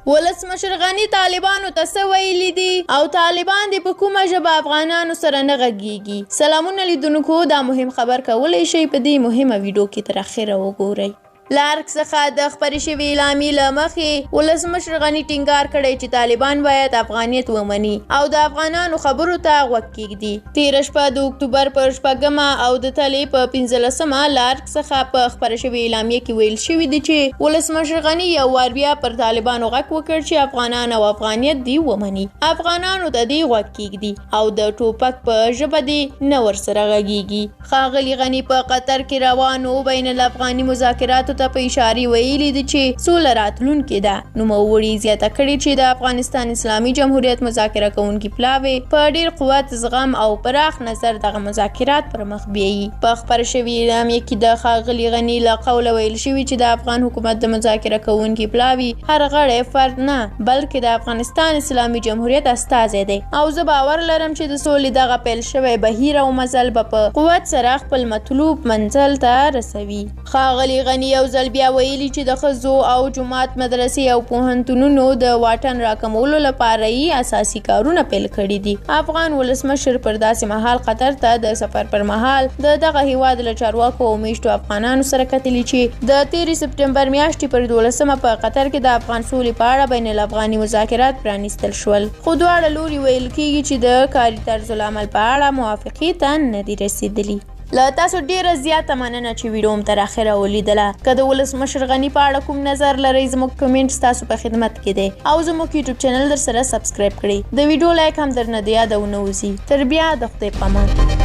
ولسمشر غني طالبانو ته څه ویلي دي او طالبان دې په کومه ژبه افغانانو سره نه غږیږي؟ سلامونه لیدونکو، دا مهم خبر کولی شئ په دې مهمه ویډیو کې تر اخره وګورئ. له ارګ څخه د خپرې شوې اعلامیې له مخې ولسمشر غني ټینګار کړی چې طالبان باید افغانیت ومني او د افغانانو خبرو ته غوږ کیږدي. تېره شپه د اکتوبر پر 6 او د تلې په 15 له ارګ څخه په خپره شوې اعلامیې کې ویل شوي دي چې ولسمشر غني یو وار بیا پر طالبانو غږ وکړ چې افغانان او افغانیت دې ومني، افغانانو ته دې غوږ کیږدي او د ټوپک په ژبه دې نه ورسره غږیږي. ښاغلي غني په قطر کې روانو بین الافغاني مذاکراتو ته په اشارې ویلي دي چې سوله راتلونکې ده. نوموړي زیاته کړې چې د افغانستان اسلامي جمهوریت مذاکره کوونکي پلاوي په ډېر قوت، زغم او پراخ نظر دغه مذاکرات پر مخ بیایي. په خپره شوې اعلامیې کې د ښاغلي غني له قوله ویل شوي چې د افغان حکومت د مذاکره کوونکي پلاوي هر غړی فرد نه بلکې د افغانستان اسلامي جمهوریت استازی دی او زه باور لرم چې د سولې دغه پیل شوی بهیر او مزل به په قوت سره خپل مطلوب منزل ته رسوي. ښاغلي غني یو ځل بیا ویلي چې د ښځو او جومات مدرسې او پوهنتونونو د واټن راکمولو لپاره یې اساسي کارونه پیل کړي دي. افغان ولسمشر پر داسې مهال قطر ته د سفر پر مهال د دغه هیواد له چارواکو او میشتو افغانانو سره کتلي چې د 13 سپټمبر میاشتې پر 12 په قطر کې د افغان سولې په اړه بین الافغاني مذاکرات پرانیستل شول، خو دواړه لوري ویل کېږي چې د کاري طرز العمل په اړه موافقې ته نه دي رسېدلي. له تاسو ډیره زیاته مننه چې ویډیو م تر اخره ولیدله. که د ولسمشر غني په اړه کوم نظر لرئ، زموږ کمنټ ستاسو په خدمت کې دی او زموږ یوټیوب چینل در سره سبسکرایب کړئ. د ویډیو لایک هم درنه د یاده ونه وځي. تر بیا د خدای په امان.